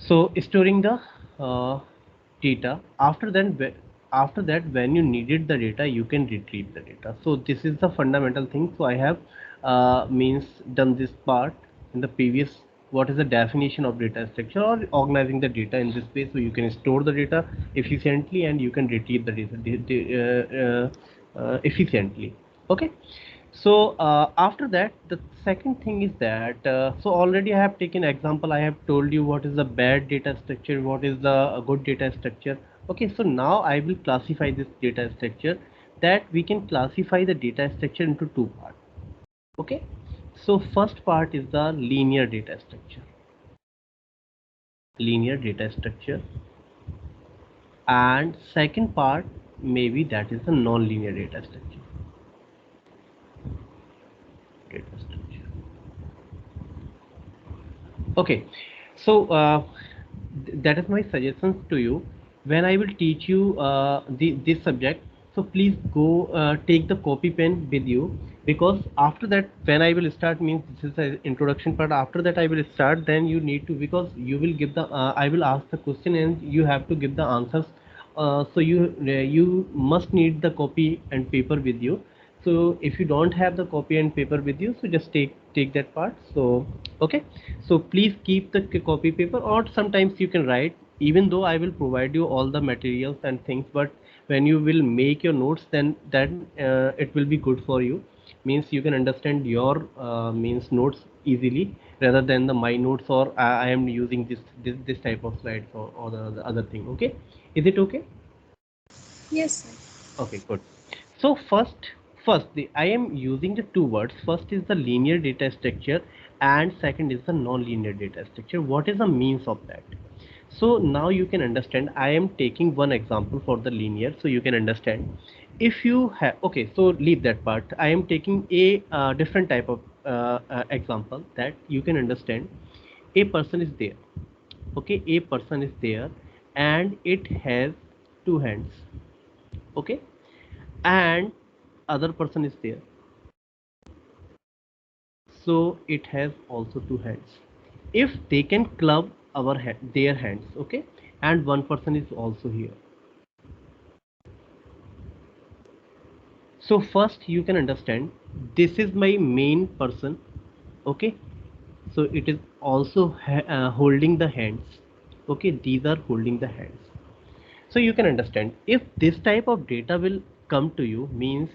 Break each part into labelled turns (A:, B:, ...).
A: So storing the data, after that when you needed the data you can retrieve the data. So this is the fundamental thing. So I have means done this part in the previous, what is the definition of data structure or organizing the data in this way, so you can store the data efficiently and you can retrieve the data efficiently. Okay. So after that, the second thing is that so already I have taken example. I have told you what is the bad data structure, what is the good data structure. Okay, so now I will classify this data structure. That we can classify the data structure into two parts. Okay, so first part is the linear data structure. Linear data structure, and second part maybe that is the non-linear data structure. Data structure. Okay, so that is my suggestions to you when I will teach you this subject. So please go take the copy pen with you, because after that when I will start, means this is the introduction part. After that I will start, then you need to, because you will give the I will ask the question and you have to give the answers. So you must need the copy and paper with you. So if you don't have the copy and paper with you, so just take that part. So okay, so please keep the copy paper, or sometimes you can write, even though I will provide you all the materials and things, but when you will make your notes, then it will be good for you. Means you can understand your means notes easily, rather than the my notes, or I am using this type of slides, or the other thing. Okay, is it okay?
B: Yes, sir.
A: Okay, good. So first I am using the two words. First is the linear data structure and second is the non-linear data structure. What is the means of that? So now you can understand. I am taking one example for the linear, so you can understand. If you have, okay, so leave that part. I am taking a different type of example that you can understand. A person is there. Okay, a person is there, and it has two hands. Okay, and other person is there, so it has also two hands. If they can club their hands, okay, and one person is also here. So first you can understand, this is my main person. Okay, so it is also holding the hands. Okay, these are holding the hands. So you can understand, if this type of data will come to you, means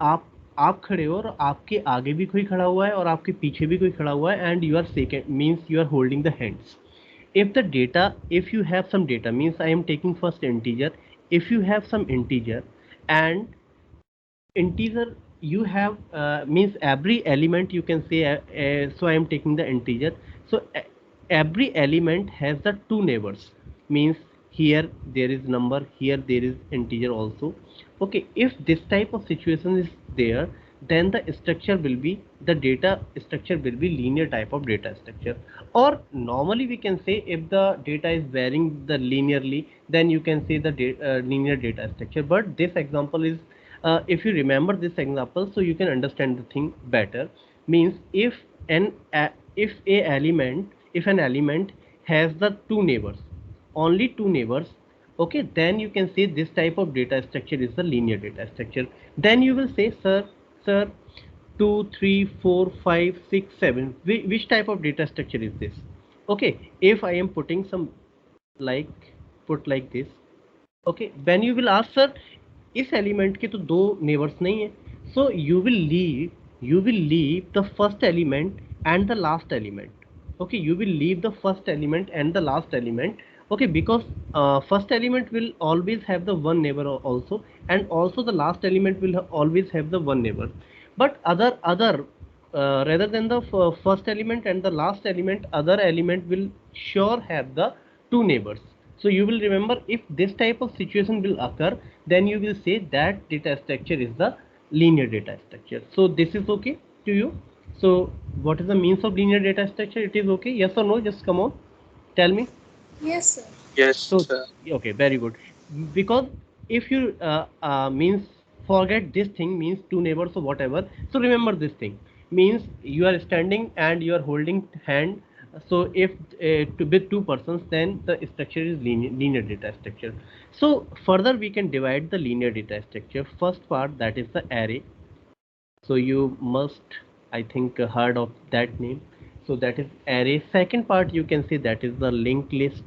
A: आप आप खड़े हो और आपके आगे भी कोई खड़ा हुआ है और आपके पीछे भी कोई खड़ा हुआ है, and you are second, means you are holding the hands. If the data, if you have some data, means I am taking first integer. If you have some integer, and integer you have means every element, you can say so I am taking the integer. So every element has the two neighbors, means here there is number, here there is integer also. Okay, if this type of situation is there, then the structure will be, the data structure will be linear type of data structure. Or normally we can say, if the data is varying the linearly, then you can say the linear data structure. But this example is, if you remember this example, so you can understand the thing better. Means if a element, if an element has the two neighbors, only two neighbors, okay, then you can say this type of data structure is the linear data structure. Then you will say, sir, 2 3 4 5 6 7, which type of data structure is this? Okay, if I am putting some, like, put like this. Okay, when you will ask, sir इस element के तो दो neighbours नहीं है, सो you will leave the first element and the last element. Okay, you will leave the first element and the last element. Okay, because first element will always have the one neighbor also, and also the last element will always have the one neighbor. But other rather than the first element and the last element, other element will sure have the two neighbors. So you will remember, if this type of situation will occur, then you will say that data structure is the linear data structure. So this is okay to you? So what is the means of linear data structure? It is okay, yes or no? Just come on, tell me.
B: Yes, sir.
A: So okay, very good. Because if you means forget this thing, means two neighbors or whatever, so remember this thing. Means you are standing and you are holding hand So if with two persons, then the structure is linear data structure. So further we can divide the linear data structure. First part, that is the array. So you must, I think, heard of that name. So that is array. Second part, you can say that is the linked list.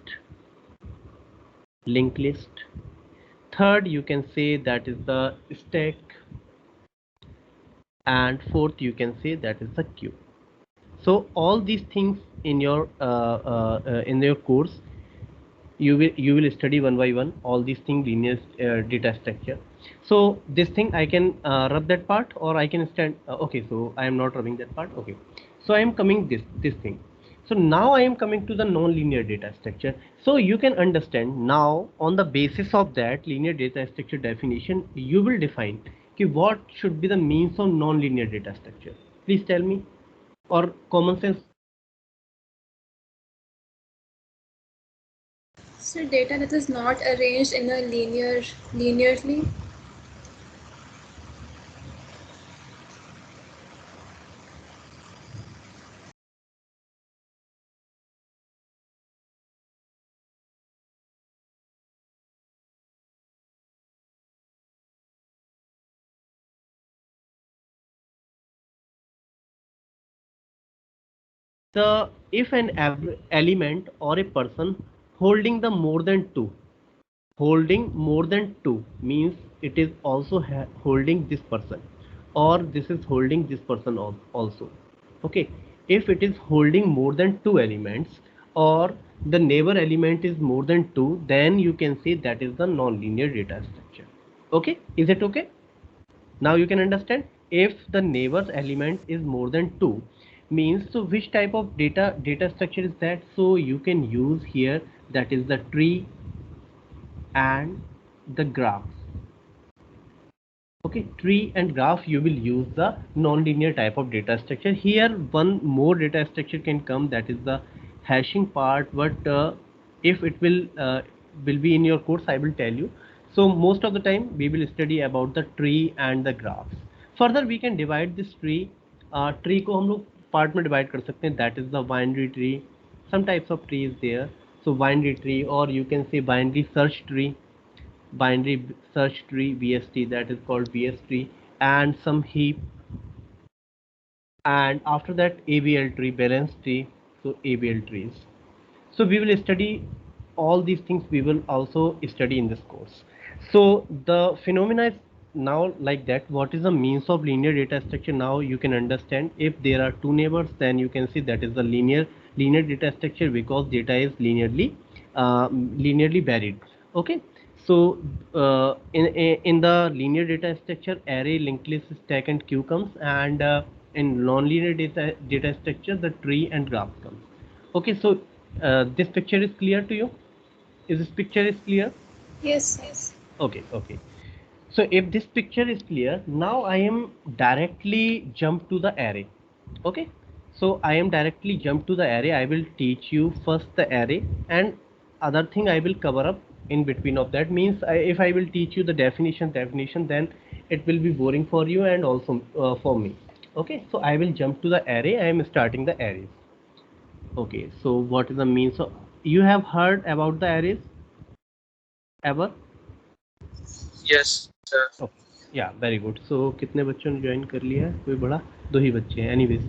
A: Third, you can say that is the stack. And fourth, you can say that is the queue. So all these things in your course, you will study one by one all these things, linear data structure. So this thing I can rub that part, or I can stand. Okay, so I am not rubbing that part. Okay, so I am coming this thing. So now I am coming to the non-linear data structure. So you can understand now, on the basis of that linear data structure definition, you will define what should be the means of non-linear data structure. Please tell me, or common sense.
B: So data that is not arranged in a linearly.
A: The if an element or a person holding the more than two, holding more than two means it is also holding this person, or this is holding this person also. Okay, if it is holding more than two elements, or the neighbor element is more than two, then you can say that is the non-linear data structure. Okay, is it okay? Now you can understand, if the neighbors element is more than two, means, so which type of data structure is that? So you can use here, that is the tree and the graphs. Okay, tree and graph, you will use the non-linear type of data structure. Here one more data structure can come, that is the hashing part. But if it will be in your course, I will tell you. So most of the time we will study about the tree and the graphs. Further we can divide this tree को हम लोग part में divide कर सकते हैं, that is the binary tree. Some types of trees there. So binary tree, or you can say binary search tree, binary search tree, BST, that is called BS tree, and some heap, and after that ABL tree, balance tree. So ABL trees. So we will study all these things, we will also study in this course. So the phenomena is now like that. What is the means of linear data structure? Now you can understand, if there are two neighbors, then you can see that is the linear data structure, because data is linearly varied. Okay, so in the linear data structure, array, linked list, stack and queue comes, and in non-linear data structure, the tree and graph comes. Okay, so this picture is clear to you? Is this picture is clear?
B: Yes, yes.
A: Okay, okay. So if this picture is clear, now I am directly jump to the array. Okay. So I am directly jump to the array. I will teach you first the array, and other thing I will cover up in between of that. Means if I will teach you the definition, then it will be boring for you and also for me. Okay. So I will jump to the array. I am starting the arrays. Okay. So what is the means of, you have heard about the arrays ever?
C: Yes, sir.
A: Okay, या very good. सो कितने बच्चों ने join कर लिया है? कोई बड़ा? दो ही बच्चे हैं. Anyways,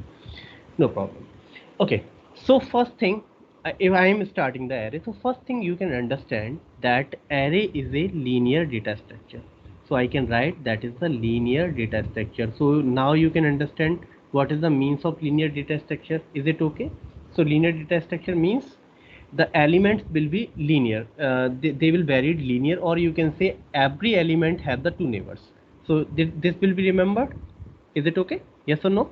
A: no problem. Okay, so first thing, if I am starting the array, so first thing you can understand that array is a linear data structure. So I can write that is the linear data structure. So now you can understand what is the means of linear data structure. Is it okay? So linear data structure means the elements will be linear, they will vary linear, or you can say every element have the two neighbors. So this will be remembered. Is it okay? Yes or no?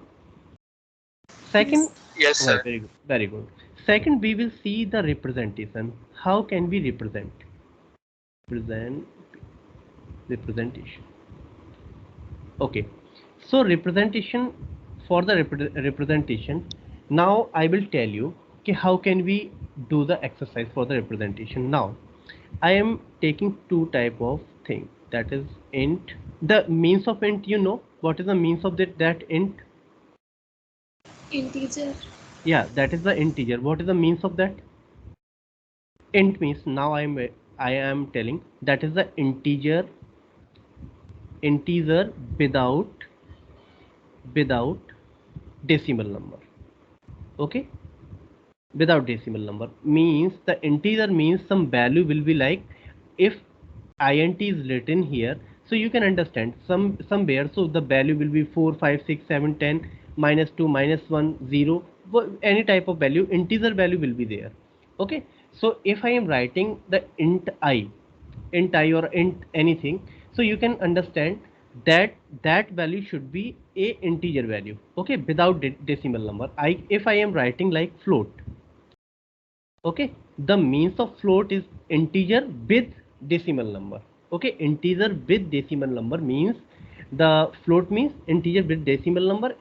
A: Second,
B: Yes.
C: Yes,
A: right,
C: sir.
A: very good, very good. Second, we will see the representation. How can we present representation? Okay, so representation, for the representation, now I will tell you, okay, how can we do the exercise for the representation. Now I am taking two type of thing, that is int. The means of int, you know what is the means of that int?
B: Integer.
A: Yeah, that is the integer. What is the means of that? Int means, now I am telling, that is the integer without decimal number. Okay, without decimal number means the integer means some value will be like, if int is written here, so you can understand somewhere, so the value will be 4 5 6 7 10 minus 2 minus 1 0, any type of value, integer value will be there. Okay, so if I am writing the int I or int anything, so you can understand that that value should be a integer value, okay, without decimal number. If I am writing like float, okay, the means of float is integer with decimal number. Okay, integer with decimal number means, the float means integer with decimal number,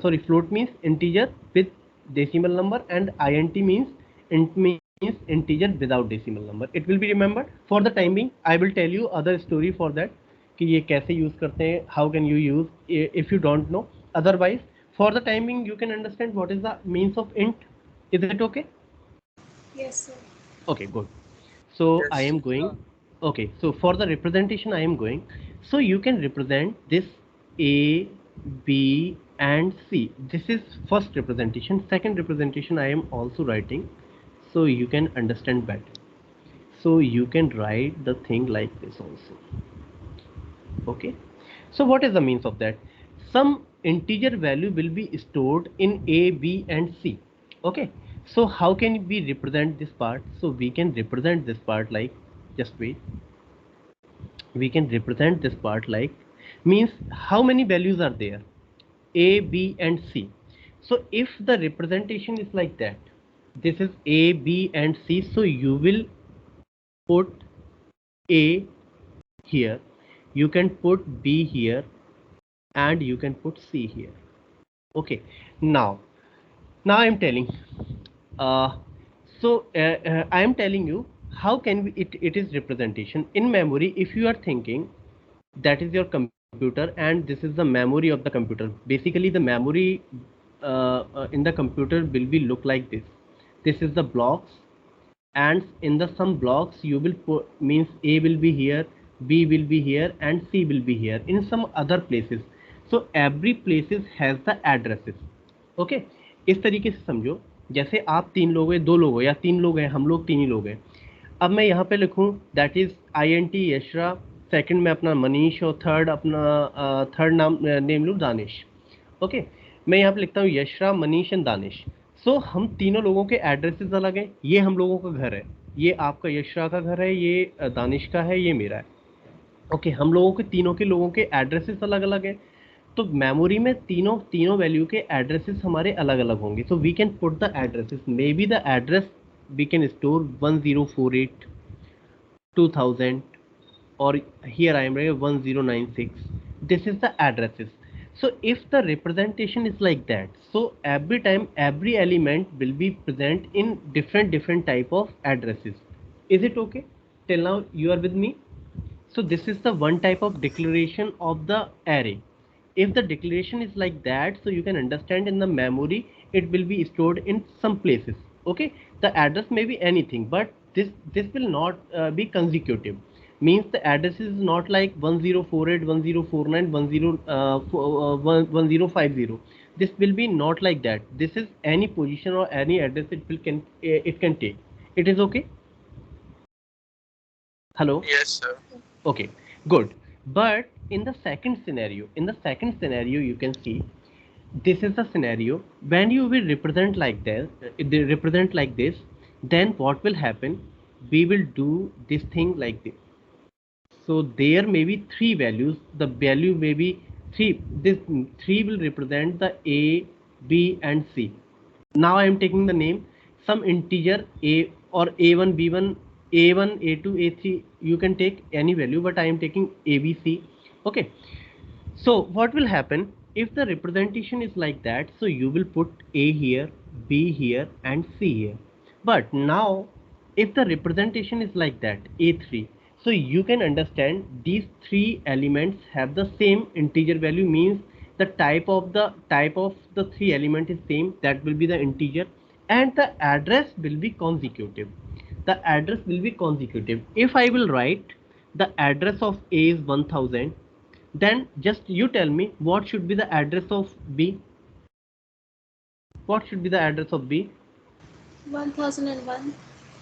A: sorry, float means integer with decimal number, and int means integer without decimal number. It will be remembered. For the time being I will tell you other story for that, कि ये कैसे use करते हैं, how can you use if you don't know. Otherwise, for the time being you can understand what is the means of int. Is it okay?
B: Yes, sir.
A: Okay, good. So I
C: Yes.
A: am going, okay, so for the representation I am going, so you can represent this a, b and c. This is first representation. Second representation I am also writing, so you can understand better. So you can write the thing like this also. Okay, so what is the means of that? Some integer value will be stored in a, b and c. Okay, so how can we represent this part? So we can represent this part like, just wait, we can represent this part like, means how many values are there, a, b and c. So if the representation is like that, this is a, b and c, so you will put a here, you can put b here, and you can put c here. Okay, now I am telling, uh, I am telling you how can we, it is representation in memory. If you are thinking that is your computer and this is the memory of the computer, basically the memory in the computer will be look like this. This is the blocks, and in the some blocks you will put, means a will be here, b will be here, and c will be here in some other places. So every places has the addresses. Okay, इस तरीके से समझो, जैसे आप तीन लोग हैं, दो लोग हो, या तीन लोग हैं, हम लोग तीन ही लोग हैं। अब मैं यहाँ पे लिखूँ that is I N T Yashra, second में अपना मनीष, और थर्ड अपना थर्ड नाम नेम लूँ दानिश। ओके, मैं यहाँ पे लिखता हूँ यशरा, मनीष एंड दानिश। सो हम तीनों लोगों के एड्रेसेस अलग हैं। ये हम लोगों का घर है, ये आपका यशरा का घर है, ये दानिश का है, ये मेरा है। ओके, हम लोगों के तीनों के लोगों के एड्रेसेस अलग अलग हैं। तो मेमोरी में तीनों तीनों वैल्यू के एड्रेसेस हमारे अलग अलग होंगे। So we can put the addresses, may be the address we can store 1048 2000, or here I am writing 1096. This is the addresses. So if the representation is like that, so every time every element will be present in different type of addresses. Is it okay till now? You are with me? So this is the one type of declaration of the array. If the declaration is like that, so you can understand in the memory it will be stored in some places. Okay, the address may be anything, but this will not be consecutive. Means the address is not like 1048 1049 1050. This will be not like that. This is any position or any address it can take. It is okay? Hello?
C: Yes, sir.
A: Okay, good. But in the second scenario, you can see this is the scenario when you will represent like this, they represent like this. Then what will happen? We will do this thing like this. So there may be three values. The value may be three. This three will represent the A, B, and C. Now I am taking the name, some integer a or a1 b1 a1 a2 a3, you can take any value, but I am taking abc. Okay, so what will happen if the representation is like that? So you will put a here, b here, and c here. But now if the representation is like that, a3, so you can understand these three elements have the same integer value, means the type of the three element is same, that will be the integer, and the address will be consecutive. The address will be consecutive. If I will write the address of A is 1000, then just you tell me what should be the address of B. What should be the address of B?
B: 1001.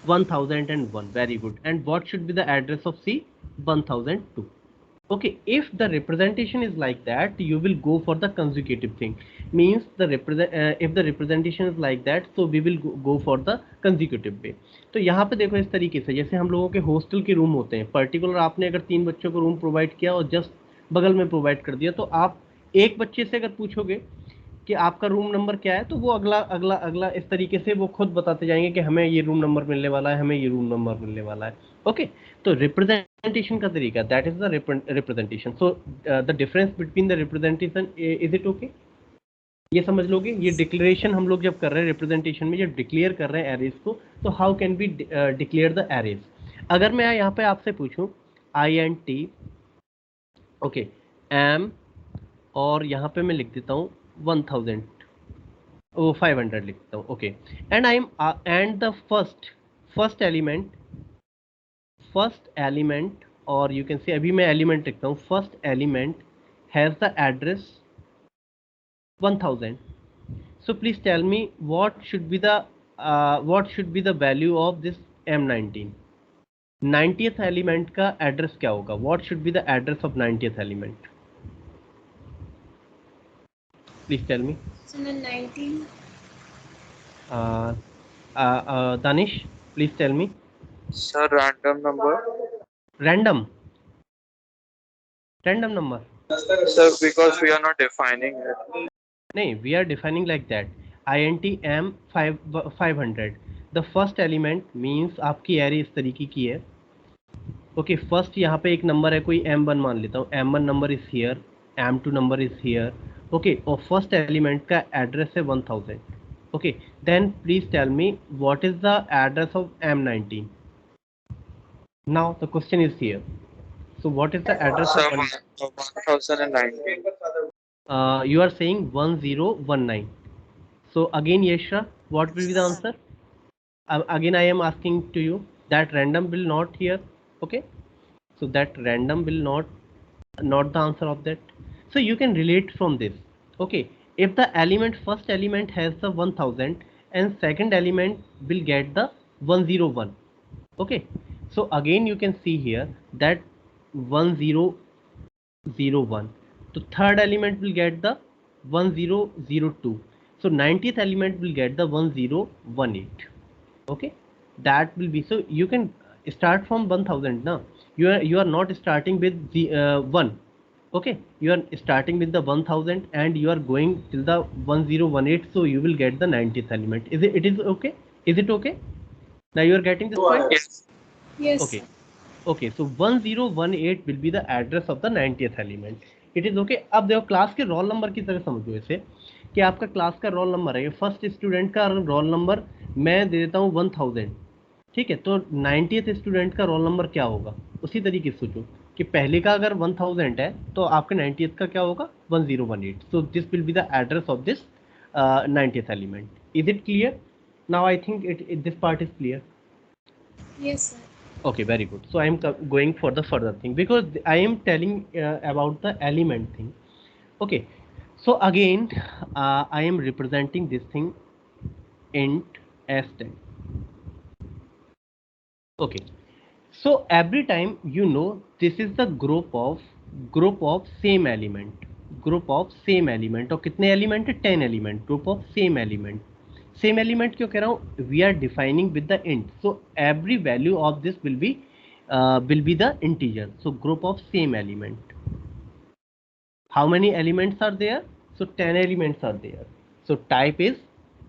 A: 1001. Very good. And what should be the address of C? 1002. Okay, if the representation is like that, you will go for the consecutive thing. Means the if the representation is like that, so we will go for the consecutive way. तो यहाँ पे देखो इस तरीके से, जैसे हम लोगों के हॉस्टल के रूम होते हैं, पर्टिकुलर आपने अगर 3 बच्चों को रूम प्रोवाइड किया और जस्ट बगल में प्रोवाइड कर दिया, तो आप एक बच्चे से अगर पूछोगे कि आपका रूम नंबर क्या है, तो वो अगला अगला अगला इस तरीके से वो खुद बताते जाएंगे कि हमें ये रूम नंबर मिलने वाला है, हमें ये रूम नंबर मिलने वाला है. ओके, तो रिप्रेजेंटेशन का तरीका, that is the representation. So the difference between the representation, is it okay? ये समझ लोगे, ये डिक्लेरेशन हम लोग जब कर रहे हैं रिप्रेजेंटेशन में, जब डिक्लेयर कर रहे हैं एरेज को, तो how can be declare the arrays. अगर मैं यहाँ पे आपसे पूछूं INT, ओके, एम, और यहाँ पे मैं लिख देता हूँ 1000, वो 500 लिखता हूँ. Okay, and I am and the first element, और यू कैन से, अभी मैं एलिमेंट लिखता हूँ, first element has the address 1000. So please tell me what should be the value of this M19. 90th element का address क्या होगा? What should be the address of 90th element? Please tell me.
B: 2019.
A: Danish, please tell me.
C: Sir, random number.
A: Random number.
C: Sir, because we are not defining it.
A: नहीं, we are defining like that. INT M 500. The first element means आपकी array इस तरीके की है. Okay, first यहाँ पे एक number है, कोई M1 मान लेता हूँ, M1 number is here, M2 number is here. Okay, और फर्स्ट एलिमेंट का एड्रेस है 1000. Okay, then please tell me what is the address of M19. Now the question is here. So what is the address
C: Sir,
A: of
C: 1019.
A: You are saying 1019. So again, Yeshra, what will be the answer? Again, I am asking to you that random will not here. Okay, so that random will not the answer of that. So you can relate from this. Okay, if the first element has the 1000 and second element will get the 101. Okay, so again you can see here that 1001. So third element will get the 1002. So 90th element will get the 1018. Okay, that will be, so you can start from 1000 now. You are not starting with the 1. Okay, you are starting with the 1000 and you are going till the 1018, so you will get the 90th element. It is okay? Is it okay? Now you are getting this point?
C: Yes.
B: Yes.
A: Okay. Okay, so 1018 will be the address of the 90th element. It is okay. अब देखो class के roll number की तरह समझो इसे, कि आपका class का रोल नंबर है, फर्स्ट स्टूडेंट का रोल नंबर मैं दे देता हूँ 1000. ठीक है, तो 90th स्टूडेंट का रोल नंबर क्या होगा? उसी तरीके से सोचो कि पहले का अगर 1000 है तो आपके 90th का क्या होगा? 1018. So this will be the address of this 90th element. Is it clear? Now I think this part is clear.
B: Yes, sir.
A: Okay, very good. So I am going for the further thing, because I am telling about the element thing. Okay, so again I am representing this thing int s10. Okay, so every time, you know, this is the group of same element. और कितने element है? 10 element. Group of same element. Same element क्यों कह रहा हूँ? We are defining with the int, so every value of this will be the integer. So group of same element. How many elements are there? So 10 elements are there. So type is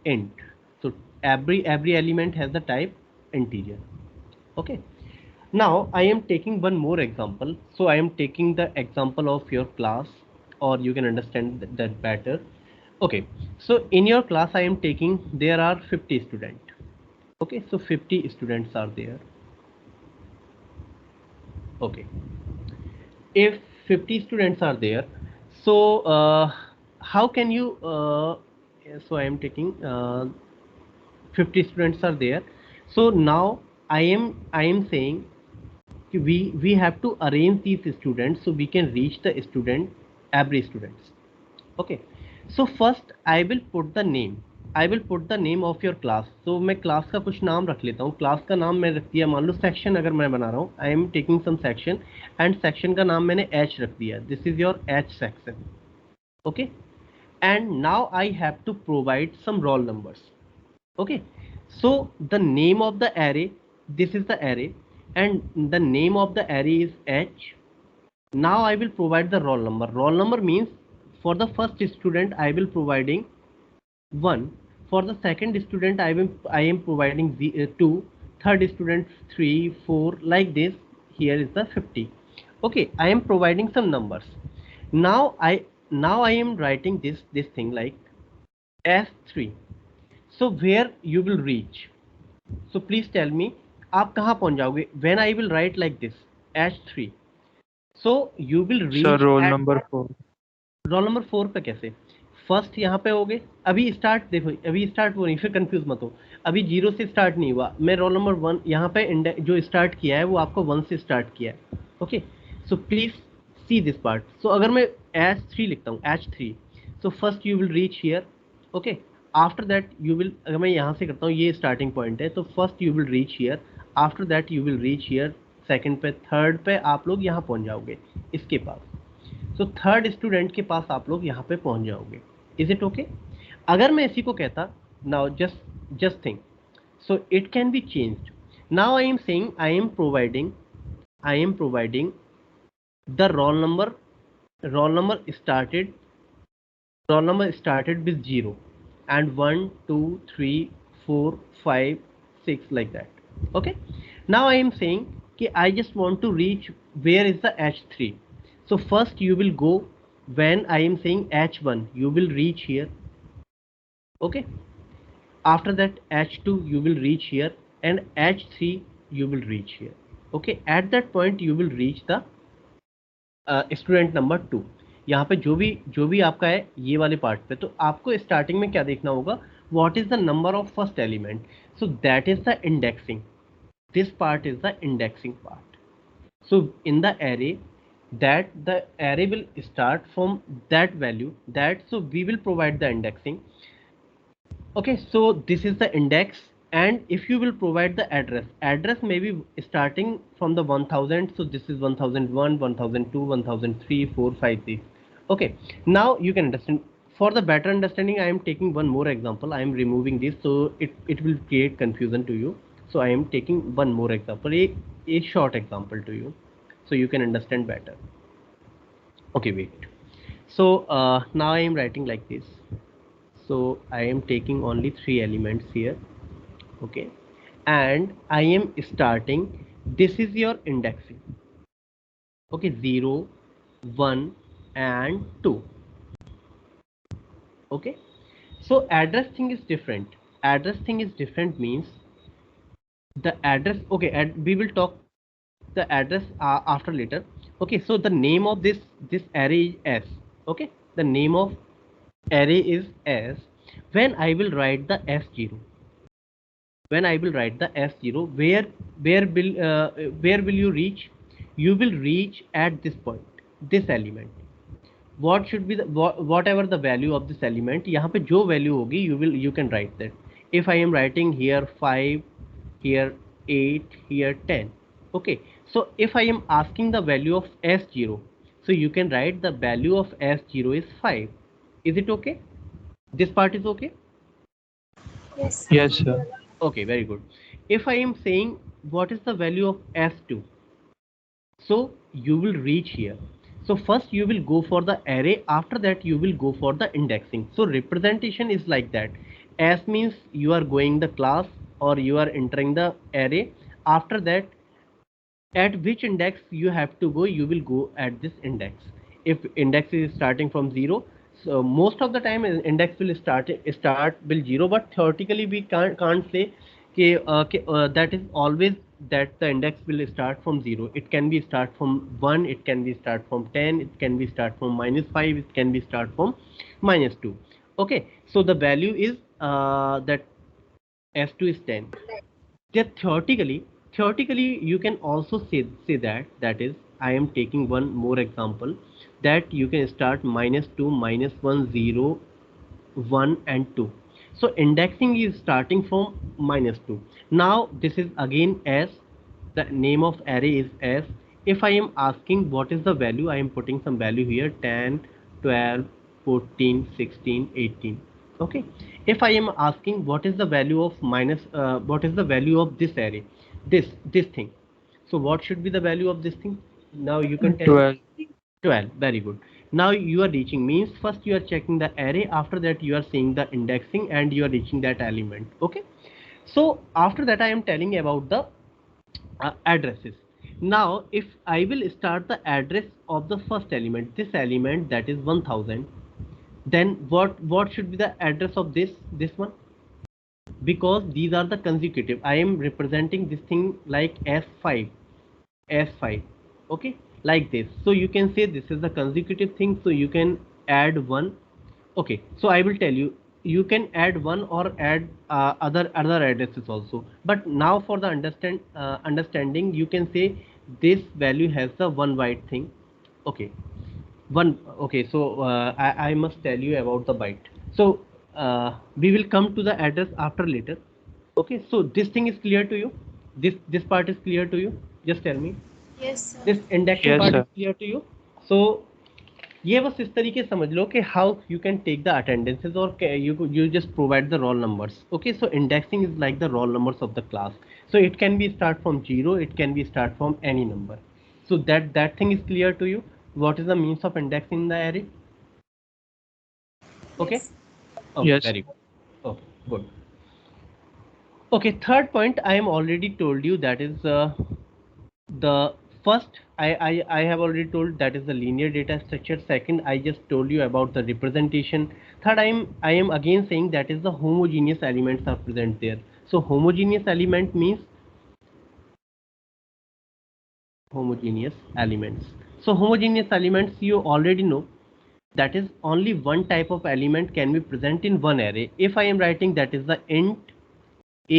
A: int. So every element has the type integer. Okay, now I am taking one more example. So I am taking the example of your class, or you can understand that better. Okay, so in your class I am taking, there are 50 students. Okay, so 50 students are there. Okay, if 50 students are there, so how can you so I am taking 50 students are there. So now I am saying we have to arrange these students so we can reach the student, every students. Okay, so first I will put the name of your class. So मैं class का कुछ नाम रख लेता हूँ. Class का नाम मैं रख दिया, मान लो सेक्शन अगर मैं बना रहा हूँ, I am taking some section and section का नाम मैंने एच रख दिया. This is your H section. Okay, and now I have to provide some roll numbers. Okay, so the name of the array, this is the array, and the name of the array is H. Now I will provide the roll number. Roll number means for the first student I will providing 1, for the second student I am providing 2, third student 3, 4, like this. Here is the 50. Okay, I am providing some numbers. Now I am writing this thing like S3. So where you will reach? So please tell me, आप कहाँ पहुँच जाओगे when I will write like this H3? So you will
C: Sir,
A: reach
C: roll
A: at
C: number 4.
A: Roll number 4 पे कैसे? First यहाँ पे हो गए, अभी स्टार्ट देखो, अभी स्टार्ट हो नहीं, फिर कंफ्यूज मत हो. अभी 0 से स्टार्ट नहीं हुआ, मैं रोल नंबर 1 यहाँ पे जो स्टार्ट किया है वो आपको 1 से स्टार्ट किया है. Okay, so please see this part. So अगर मैं H3 लिखता हूँ, H3, so first you will reach here. Okay, after that you will, अगर मैं यहाँ से करता हूँ, ये स्टार्टिंग पॉइंट है, तो first you will reach here, after that you will reach here, second पे, थर्ड पे आप लोग यहाँ पहुँच जाओगे इसके पास. सो थर्ड स्टूडेंट के पास आप लोग यहाँ पे पहुँच जाओगे. Is it okay? अगर मैं इसी को कहता, now just think, so it can be changed. Now I am saying I am providing the roll number started with 0 and 1 2 3 4 5 6 like that. Okay, now I am saying कि I just want to reach where is the H3. So first you will go, when I am saying H1 you will reach here. Okay, after that H2 you will reach here and H3 you will reach here. Okay, at that point you will reach the student number 2. यहाँ पे जो भी आपका है ये वाले part पे, तो आपको स्टार्टिंग में क्या देखना होगा, what is the number of first element. So that is the indexing. This part is the indexing part. So in the array, that the array will start from that value, that so we will provide the indexing. Okay, so this is the index, and if you will provide the address may be starting from the 1000. So this is 1001, 1002, 1003, 4, 5, 6. Okay, now you can understand. For the better understanding, I am taking one more example. I am removing this, so it will create confusion to you. So I am taking one more example, a short example to you, so you can understand better. Okay, wait. So now I am writing like this. So I am taking only 3 elements here. Okay, and I am starting, this is your indexing. Okay, 0, 1 and 2. Okay, so address thing is different means the address. Okay, and we will talk the address after later. Okay, so the name of this array is S. Okay, the name of array is S. When I will write the S0, where will you reach? You will reach at this point, this element. What should be the whatever the value of this element, यहाँ पे जो value होगी you can write that. If I am writing here 5, here 8, here 10. Okay, so if I am asking the value of S0, so you can write the value of S0 is 5. Is it okay? This part is okay?
B: Yes.
C: Yes, sir.
A: Okay, very good. If I am saying what is the value of S2, so you will reach here. So first you will go for the array, after that you will go for the indexing. So representation is like that. S means you are going the class or you are entering the array. After that, at which index you have to go, you will go at this index. If index is starting from 0, so most of the time index will start will 0, but theoretically we can't say that is always that the index will start from 0. It can be start from 1, it can be start from 10, it can be start from -5, it can be start from -2. Okay, so the value is that s2 is 10. That theoretically you can also say that is, I am taking one more example, that you can start -2, -1, 0, 1 and 2. So indexing is starting from -2. Now this is again s, the name of array is s. If I am asking what is the value, I am putting some value here, 10, 12, 14, 16, 18. Okay, if I am asking what is the value of what is the value of this array, this thing, so what should be the value of this thing? Now you can tell me.
C: 12.
A: 12. Very good. Now you are reaching, means first you are checking the array, after that you are seeing the indexing and you are reaching that element. Okay, so after that I am telling about the addresses. Now if I will start the address of the first element, this element, that is 1000, then what should be the address of this one? Because these are the consecutive, I am representing this thing like s5, s5. Okay, like this. So you can say this is the consecutive thing, so you can add one. Okay, so I will tell you, you can add one or add other addresses also, but now for the understanding, you can say this value has the one byte thing. Okay, one. Okay, so I must tell you about the byte. So we will come to the address after later. Okay, so this thing is clear to you, this part is clear to you, just tell me.
B: Yes, sir.
A: This indexing
C: Yes,
A: part is
C: sir.
A: Clear to you? So ये बस इस तरीके से समझ लो कि how you can take the attendances और you just provide the roll numbers. Okay, so indexing is like the roll numbers of the class. So it can be start from 0, it can be start from any number. So that thing is clear to you, what is the means of indexing in the array? Okay,
B: Yes.
A: okay,
C: Yes.
A: very good. Okay, good. Okay, third point I am already told you, that is the first, I have already told, that is the linear data structure. Second, I just told you about the representation. Third, I am again saying that is the homogeneous elements are present there. So homogeneous element means homogeneous elements. So homogeneous elements, you already know, that is only one type of element can be present in one array. If I am writing that is the int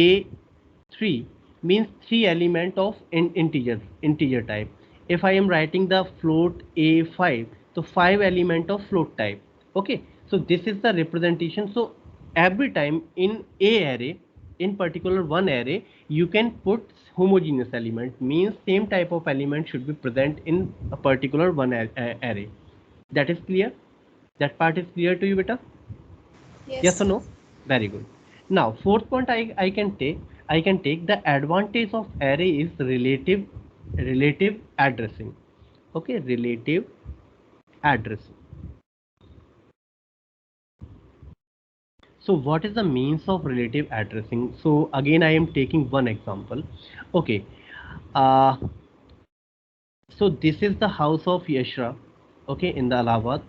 A: a3, means 3 element of integer type. If I am writing the float a5, so 5 element of float type. Okay, so this is the representation. So every time in a array, in particular one array, you can put homogeneous element, means same type of element should be present in a particular one array. That is clear? That part is clear to you, beta?
B: Yes,
A: Yes or
B: sir.
A: no? Very good. Now fourth point, I can take the advantage of array is relative addressing. Okay, relative addressing. So what is the means of relative addressing? So again I am taking one example. Okay, uh, so this is the house of Yashra, okay, in the Allahabad.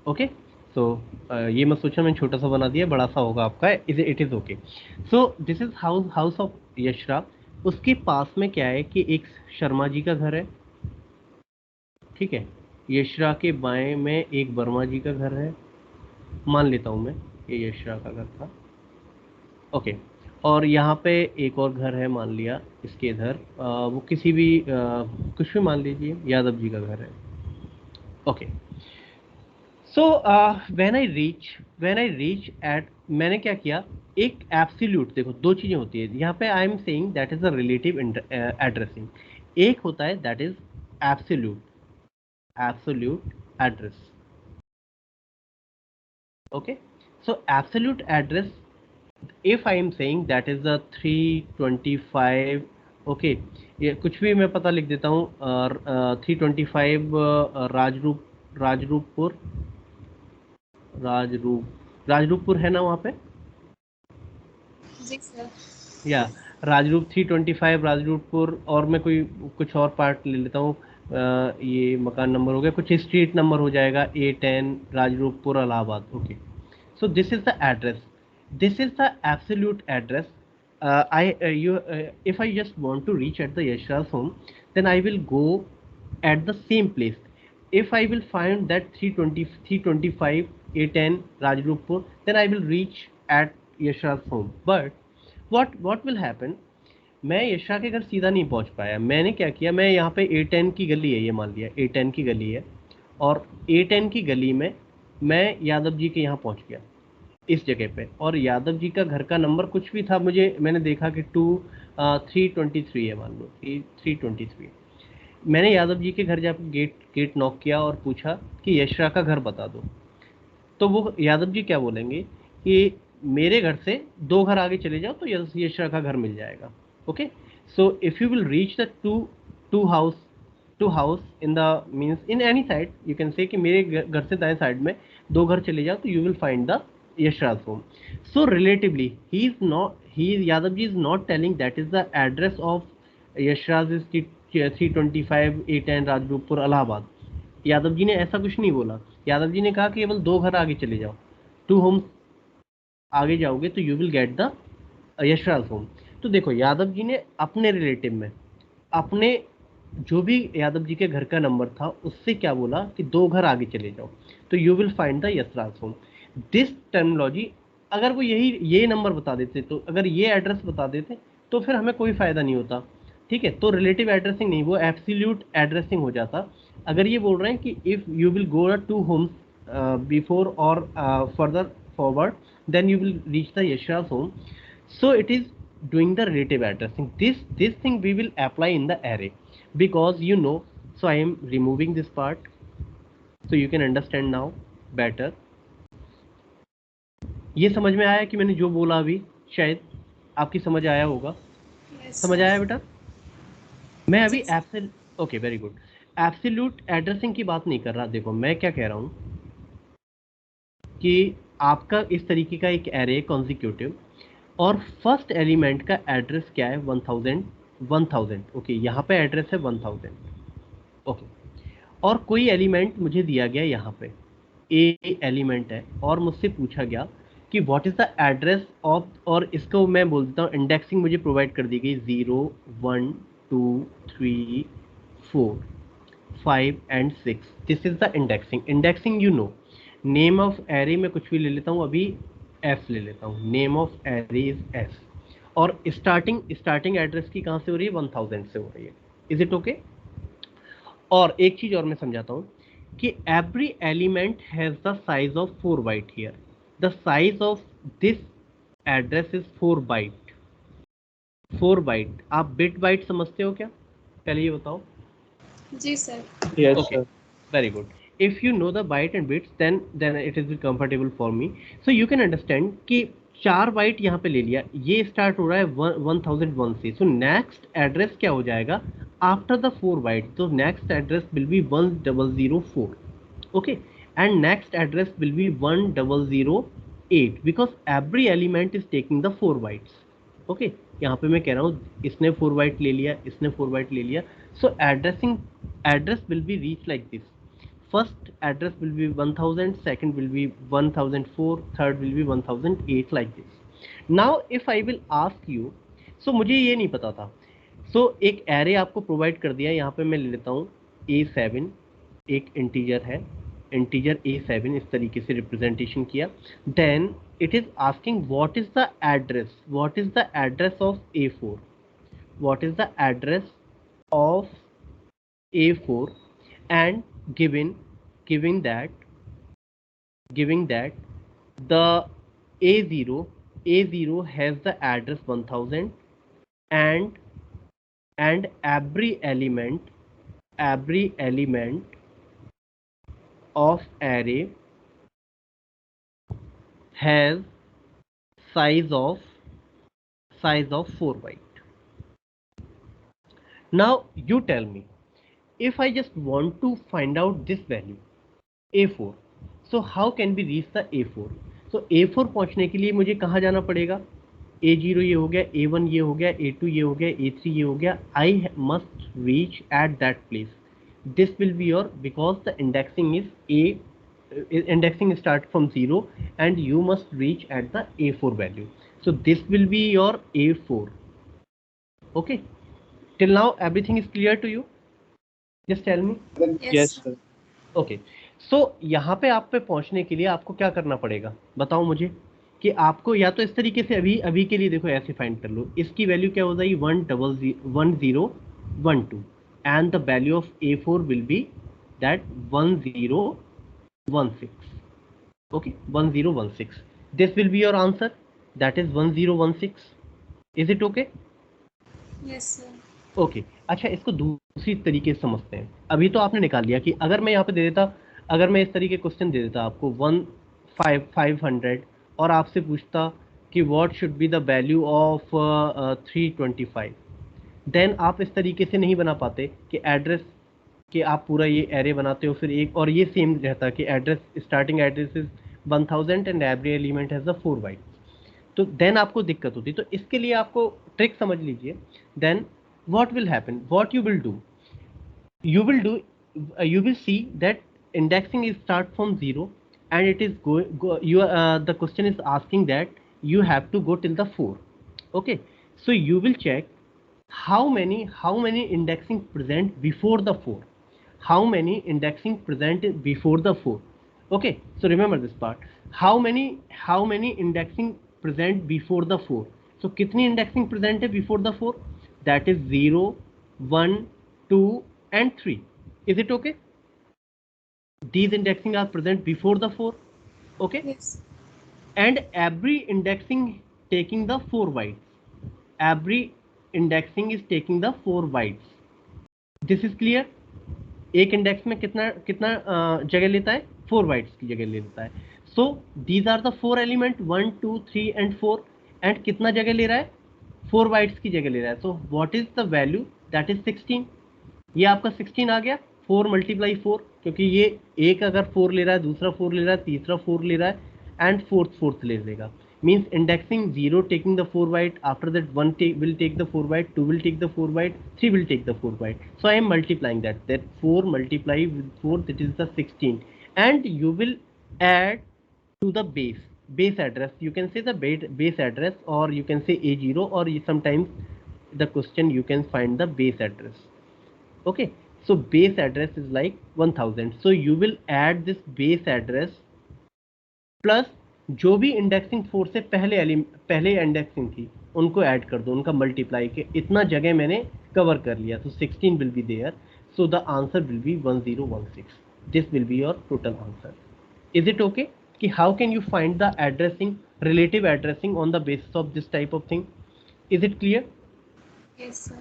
A: Okay, so ये मैं सोचा मैंने छोटा सा बना दिया, बड़ा सा होगा आपका, it is okay. So this is house of Yashra. उसके पास में क्या है कि एक शर्मा जी का घर है. ठीक है, यशरा के बाएं में एक वर्मा जी का घर है, मान लेता हूँ मैं ये यशरा का घर था. ओके, और यहाँ पे एक और घर है, मान लिया इसके इधर, वो किसी भी कुछ भी मान लीजिए, यादव जी का घर है. Okay, so when I reach at, मैंने क्या किया, एक एब्सोल्यूट, देखो दो चीजें होती है यहाँ पे, I am saying that is a relative addressing. एक होता है that is absolute address. Okay, so absolute address, if I am saying that is the 325, okay, ये कुछ भी मैं पता लिख देता हूँ, 325 राजरूपपुर, राजरूपपुर है ना वहाँ पे,
B: जी सर.
A: या राजरूप 325 राजरूपपुर, और मैं कोई कुछ और पार्ट ले लेता हूँ, ये मकान नंबर हो गया, कुछ स्ट्रीट नंबर हो जाएगा, A10 Rajruppur Allahabad. Okay, so this is the address, this is the absolute address if I just want to reach at the Yashraj home, then I will go at the same place. If I will find that 320, 325, A10 Rajrupur, then I will reach at Yashraj home. But what will happen? मैं यशरा के घर सीधा नहीं पहुंच पाया. मैंने क्या किया, मैं यहाँ पे A10 की गली है, ये मान लिया A10 की गली है, और A10 की गली में मैं यादव जी के यहाँ पहुंच गया इस जगह पे, और यादव जी का घर का नंबर कुछ भी था, मैंने देखा कि 323 है, मान लो 323. मैंने यादव जी के घर जाकर गेट नॉक किया और पूछा कि यशरा का घर बता दो. तो वो यादव जी क्या बोलेंगे कि मेरे घर से 2 घर आगे चले जाओ तो यशरा का घर मिल जाएगा. Okay, so if you will reach the two house in the means in any side, you can say कि मेरे घर से दाएं साइड में 2 घर चले जाओ तो you will find the Yashraj home. So relatively Yadav ji is not telling that is the address of Yashraj is 325 A10 Rajruppur Allahabad. Yadav ji ने ऐसा कुछ नहीं बोला. यादव जी ने कहा कि केवल 2 घर आगे चले जाओ, 2 होम्स आगे जाओगे तो you will get the Yashraj home. तो देखो, यादव जी ने अपने रिलेटिव में, अपने जो भी यादव जी के घर का नंबर था उससे क्या बोला कि 2 घर आगे चले जाओ तो you will find the Yashraj home. This terminology, अगर वो ये नंबर बता देते, तो अगर ये एड्रेस बता देते तो फिर हमें कोई फ़ायदा नहीं होता. ठीक है, तो रिलेटिव एड्रेसिंग नहीं, वो एब्सोल्यूट एड्रेसिंग हो जाता. अगर ये बोल रहे हैं कि if you will go 2 homes before or further forward, then you will reach the Yashra's home. So it is doing the relative addressing. This thing we will apply in the array, because you know. So I am removing this part so you can understand now better. ये समझ में आया कि मैंने जो बोला अभी, शायद आपकी समझ आया होगा.
B: Yes,
A: समझ
B: sir.
A: आया बेटा? मैं अभी
B: Yes.
A: Okay, very good. Absolute addressing की बात नहीं कर रहा. देखो मैं क्या कह रहा हूँ कि आपका इस तरीके का एक एरे कॉन्जिक्यूटिव, और फर्स्ट एलिमेंट का एड्रेस क्या है, 1000. ओके, यहाँ पे एड्रेस है 1000. ओके, और कोई एलिमेंट मुझे दिया गया यहाँ पे, ए एलिमेंट है, और मुझसे पूछा गया कि what is the address of, और इसको मैं बोलता हूँ इंडेक्सिंग मुझे प्रोवाइड कर दी गई 0 1 2 3 4 5 and 6. This is the indexing you know. Name of array में कुछ भी ले लेता हूँ, अभी एफ ले लेता हूँ. Name of array is F, और स्टार्टिंग एड्रेस की कहाँ से हो रही है, 1000 से हो रही है. Is it okay? और एक चीज और मैं समझाता हूँ कि every element has the size of 4 byte here. The size of this address is 4 byte. 4 byte. आप बिट बाइट समझते हो क्या? पहले ये बताओ.
B: जी sir.
C: Yes,
A: Okay,
C: sir.
A: very good. If you know the byte and bits, then it is comfortable for me. So you can understand कि 4 bite यहाँ पे ले लिया, ये स्टार्ट हो रहा है 1001 से. सो नेक्स्ट एड्रेस क्या हो जाएगा आफ्टर द 4 बाइट? तो next address will be 1004. Okay, and next address will be 1008, because every element is taking the 4 bytes. Okay, यहाँ पे मैं कह रहा हूँ इसने 4 बाइट ले लिया, इसने 4 बाइट ले लिया. सो address will be reached like this. First address will be 1000, second will be 1004, third will be 1008, like this. Now if I will ask you, so मुझे ये नहीं पता था. So एक array आपको प्रोवाइड कर दिया, यहाँ पे मैं ले लेता हूँ A7, एक इंटीजर है, इंटीजर A7, इस तरीके से रिप्रेजेंटेशन किया. Then it is asking what is the address of A4. what is the address of A4, and giving that the A0 has the address 1000, and every element of array has size of 4 byte. Now you tell me, if I just want to find out this value A4, so how can we reach the A4? So A4 पहुंचने के लिए मुझे कहाँ जाना पड़ेगा? A0 ये हो गया, A1 ये हो गया, A2 ये हो गया, A3 ये हो गया. I must reach at that place. This will be your, because the indexing is indexing start from 0 and you must reach at the A4 value. So this will be your A4. Okay, till now everything is clear to you? Just tell me.
B: Yes, sir.
A: Okay, so यहाँ पे आप पे पहुँचने के लिए आपको क्या करना पड़ेगा बताओ मुझे, कि आपको या तो इस तरीके से अभी अभी के लिए देखो ऐसे फाइंड कर लो, इसकी वैल्यू क्या हो जाएगी 1012 and the value of A4 will be that 1016. Okay 1016, this will be your answer, that is 1016. Is it okay?
B: Yes, sir.
A: Okay अच्छा, इसको दूसरी तरीके से समझते हैं. अभी तो आपने निकाल लिया कि अगर मैं यहाँ पे दे देता, अगर मैं इस तरीके क्वेश्चन दे देता आपको 500 और आपसे पूछता कि what should be the value of 325, then आप इस तरीके से नहीं बना पाते कि एड्रेस कि आप पूरा ये एरे बनाते हो फिर एक और ये सेम रहता कि address starting address is 1000 and every element has the 4 byte, तो देन आपको दिक्कत होती. तो इसके लिए आपको ट्रिक समझ लीजिए. Then what will happen, what you will do, you will do, you will see that indexing is start from 0 and it is you the question is asking that you have to go till the 4. Okay, so you will check how many indexing present before the 4, how many indexing present before the 4. Okay, so remember this part, how many indexing present before the 4. So कितनी indexing present है before the 4? That is 0, 1, 2 and 3. Is it okay? These indexing are present before the 4. Okay,
B: Yes.
A: and every indexing taking the 4 bytes, every indexing is taking the 4 bytes. This is clear? एक index में कितना कितना जगह लेता है? 4 bytes की जगह लेता है. So these are the 4 element 1, 2, 3 and 4, and कितना जगह ले रहा है? 4 बाइट्स की जगह ले रहा है. So what is the value? That is 16. ये आपका 16 आ गया. 4 मल्टीप्लाई 4, क्योंकि ये एक अगर 4 ले रहा है, दूसरा 4 ले रहा है, तीसरा 4 ले रहा है एंड फोर्थ ले लेगा. Means indexing 0 taking the 4 byte, after that 1 will take the 4 byte, 2 will take the 4 byte, 3 will take the 4 byte. So I am multiplying that 4 multiply with 4, that is the 16, and you will add to the base address. You can say the base address, or you can say A0, or sometimes the question you can find the base address. Okay, so base address is like 1000. So you will add this base address plus जो भी indexing 4 से पहले indexing थी उनको add कर दो, उनका multiply के इतना जगह मैंने कवर कर लिया. तो 16 will be there, so the answer will be 1016. This will be your total answer. Is it okay? कि how can you find the addressing, relative addressing on the basis of this type of thing. Is it clear?
B: Yes, sir.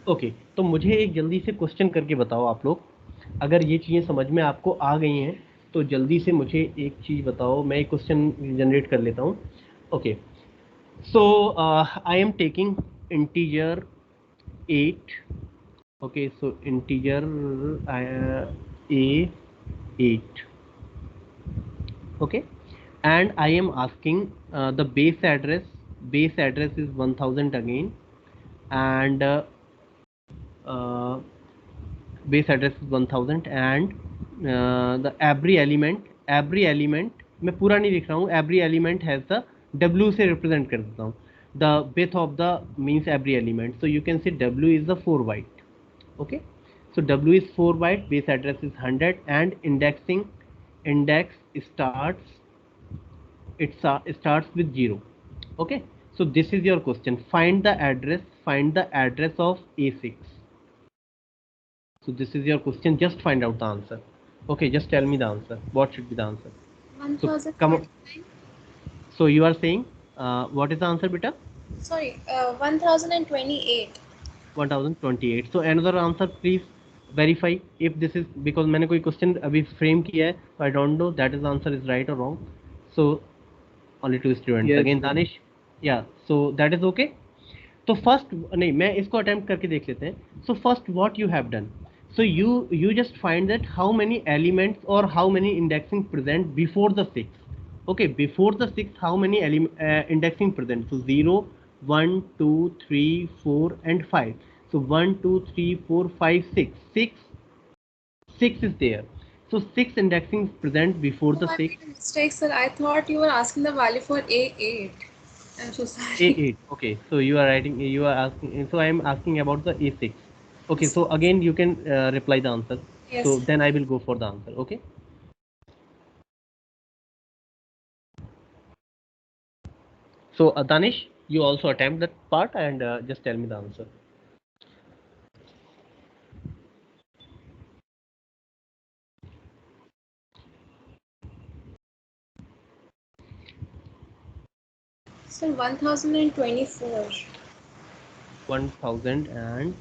A: Okay, तो मुझे एक जल्दी से question करके बताओ आप लोग, अगर ये चीज़ें समझ में आपको आ गई हैं तो जल्दी से मुझे एक चीज़ बताओ. मैं एक क्वेश्चन जनरेट कर लेता हूँ. Okay, so I am taking integer 8. Okay, so integer A8. Okay, and I am asking the base address is 1000 again, and base address is 1000, and the every element मैं पूरा नहीं लिख रहा हूँ, every element has the W से represent कर देता हूँ. The width of the means every element, so you can say W is the 4 byte. Okay, so W is 4 byte, base address is 100, and index starts with 0. Okay, so this is your question. Find the address of A6. So this is your question. Just find out the answer. Okay, just tell me the answer. What should be the answer? So come on.
B: 1029.
A: So you are saying what is the answer, beta?
B: Sorry, 1028.
A: 1028. So another answer, please verify if this is, because मैंने कोई question अभी frame किया है, so I don't know that is the answer is right or wrong. So only 2 students.
D: Yes,
A: Again
D: sir.
A: Danish. Yeah, so that is okay. तो first नहीं, मैं इसको attempt करके देख लेते हैं. So first what you have done, so you just find that how many elements और how many indexing present before the 6. Okay, before the 6 how many indexing present. So 0, 1, 2, 3, 4 and 5. So 1, 2, 3, 4, 5, 6 is there. So 6 indexing present before the
B: Oh, I
A: 6.
B: made a mistake, sir. I thought you were asking the value for A8. I'm so sorry.
A: A8. Okay, so you are writing, you are asking, so I am asking about the A6. Okay, so again you can reply the answer. So
B: Yes.
A: then I will go for the answer. Okay. So Danish, you also attempt that part and just tell me the answer.
B: So 1024.
A: 1000 and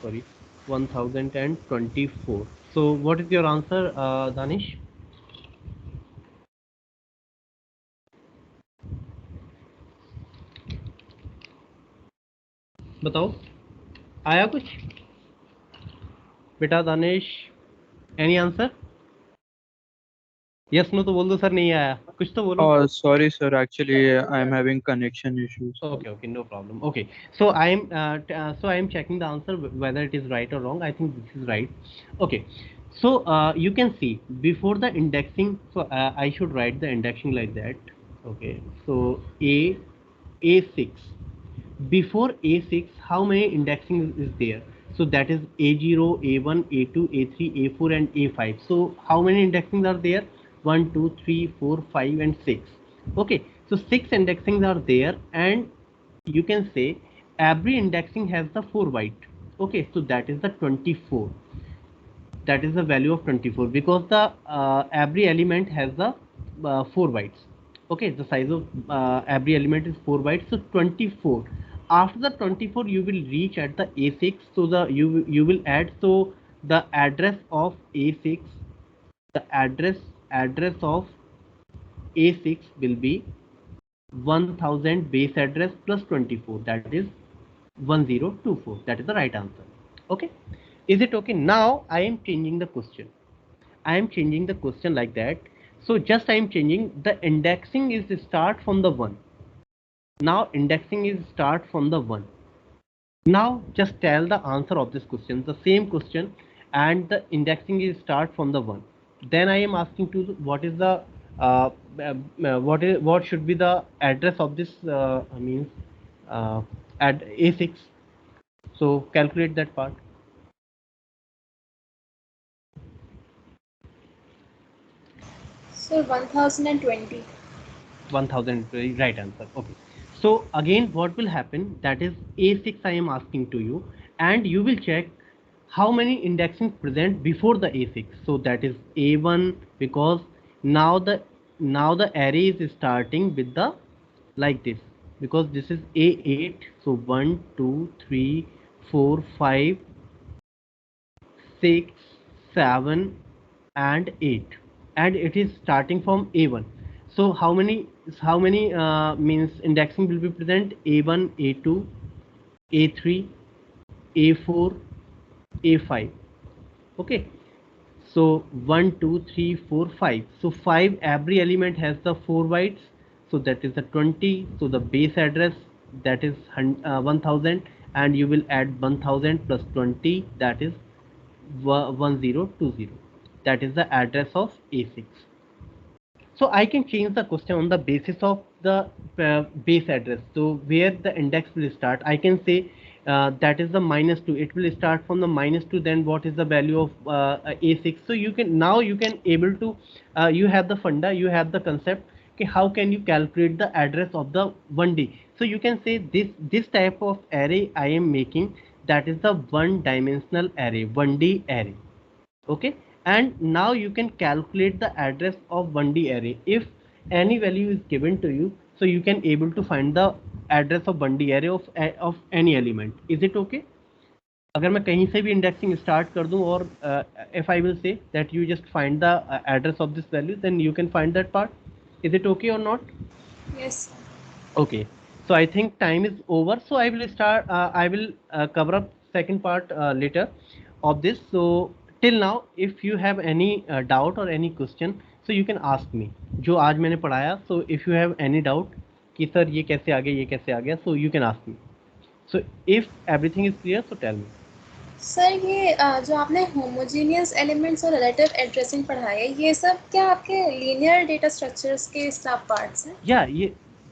A: sorry, 1024. So what is your answer, Danish? बताओ आया कुछ बेटा Danish any answer yes no तो बोल दो sir नहीं आया कुछ तो बोलो
C: Oh, sorry, sir. Actually, I am having connection issues.
A: okay no problem okay so I am checking the answer whether it is right or wrong. I think this is right. Okay, so you can see before the indexing, so I should write the indexing like that. Okay, so a6, before a6 how many indexing is there? So that is a0, a1, a2, a3, a4 and a5. So how many indexings are there? 1 2 3 4 5 and 6. Okay, so 6 indexings are there, and you can say every indexing has the 4 byte. Okay, so that is the 24. That is the value of 24 because the every element has the 4 bytes. Okay, the size of every element is 4 bytes, so 24. After the 24 you will reach at the a6, so the you will add, so the address of a6, the address of a6 will be 1000 base address plus 24, that is 1024. That is the right answer. Okay, is it okay? Now I am changing the question. I am changing the question like that. So just I am changing the indexing is start from the 1. Now indexing is start from the 1. Now just tell the answer of this question, the same question, and the indexing is start from the 1. Then I am asking to what is the what should be the address of this means at A6. So calculate that part.
B: So 1020.
A: 1000, right answer. Okay, so again what will happen, that is a6 I am asking to you, and you will check how many indexing present before the a6. So that is a1, because now the array is starting with the like this, because this is a8. So 1 2 3 4 5 6 7 and 8, and it is starting from a1. So how many means indexing will be present? A1, a2, a3, a4, a5. Okay, so 1 2 3 4 5. So 5, every element has the 4 bytes, so that is the 20. So the base address, that is 1000, and you will add 1000 plus 20, that is 1020. That is the address of a6. So I can change the question on the basis of the base address. So where the index will start, I can say that is the -2. It will start from the -2. Then what is the value of a6? So you can, now you can able to you have the funda, you have the concept. Okay, how can you calculate the address of the 1D? So you can say this type of array I am making, that is the one dimensional array, 1D array. Okay, and now you can calculate the address of 1D array. If any value is given to you, so you can able to find the address of 1D array of any element. Is it okay? अगर मैं कहीं से भी indexing start कर दूं, और if I will say that you just find the address of this value, then you can find that part. Is it okay or not?
B: Yes, sir.
A: Okay, so I think time is over, so I will start I will cover up second part later of this. So till now, if you have any doubt or any question, so you can ask me जो आज मैंने पढ़ाया. So if you have any doubt कि sir ये कैसे आ गया, ये कैसे आ गया, so you can ask me. So if everything is clear, so tell me.
B: Sir ये जो आपने होमोजेनियस एलिमेंट्स और रिलेटिव एड्रेसिंग पढ़ाया है, ये सब क्या आपके लीनियर डेटा स्ट्रक्चर्स के सब पार्ट्स हैं?
A: Yeah,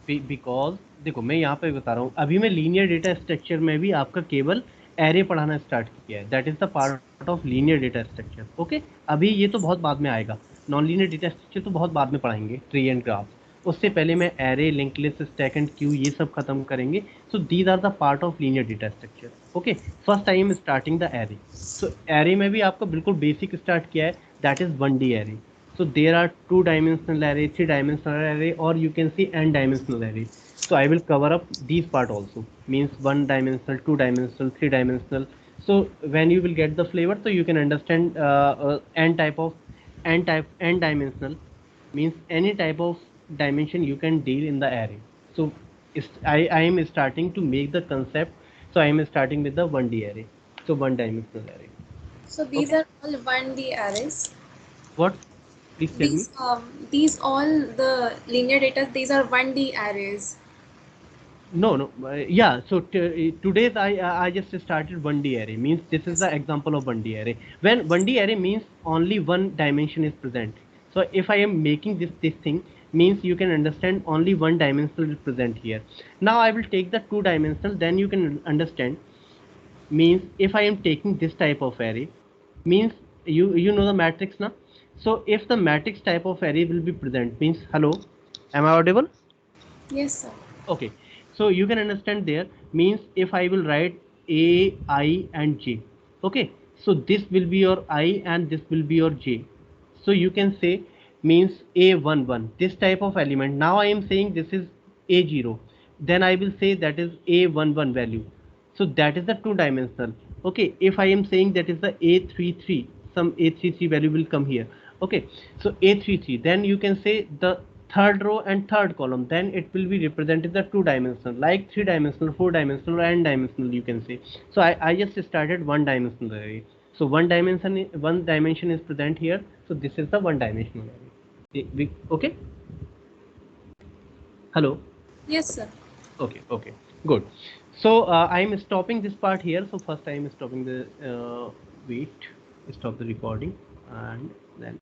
A: because देखो मैं यहाँ पे बता रहा हूँ, अभी मैं लीनियर डेटा स्ट्रक्चर में भी आपका केवल एरे पढ़ाना स्टार्ट किया है, that is the part of linear data structure. Okay, अभी ये तो बहुत बाद में आएगा, नॉन लीनियर डेटा स्ट्रक्चर तो बहुत बाद में पढ़ाएंगे, ट्री एंड ग्राफ। उससे पहले मैं array, link list, stack and queue ये सब खत्म करेंगे। So these are the part of linear data structure. Okay, first I am starting the array. सो एरे में भी आपको बिल्कुल बेसिक स्टार्ट किया है, that is 1D array. So there are 2-dimensional array, 3-dimensional array, or you can see n-dimensional array. So I will cover up these part also, means 1-dimensional, 2-dimensional, 3-dimensional. So when you will get the flavor, so you can understand n-dimensional means any type of dimension you can deal in the array. So I am starting to make the concept. So I am starting with the 1D array. So 1-dimensional array.
B: So these
A: Okay.
B: are all 1D arrays.
A: What? Please tell me.
B: These all the linear data, these are 1D arrays.
A: No. Yeah. So today's I just started 1D array. Means this is the example of 1D array. When 1D array means only one dimension is present. So if I am making this thing, means you can understand only one dimensional is present here. Now I will take the 2-dimensional. Then you can understand. Means if I am taking this type of array, means you know the matrix now. So if the matrix type of array will be present, means hello, am I audible?
B: Yes, sir.
A: Okay, so you can understand there, means if I will write a, I and j. Okay, so this will be your I and this will be your j. So you can say means a11, this type of element. Now I am saying this is a0, then I will say that is a11 value. So that is the 2-dimensional. Okay, if I am saying that is the a33, some a33 value will come here. Okay, so a33, then you can say the third row and third column, then it will be represented the 2-dimensional, like 3-dimensional, 4-dimensional, or n-dimensional, you can say. So I just started 1-dimensional array. So one dimension is present here. So this is the 1-dimensional array. Okay, hello.
B: Yes, sir.
A: Okay, good. So I am stopping this part here. So first I am stopping the wait, stop the recording, and then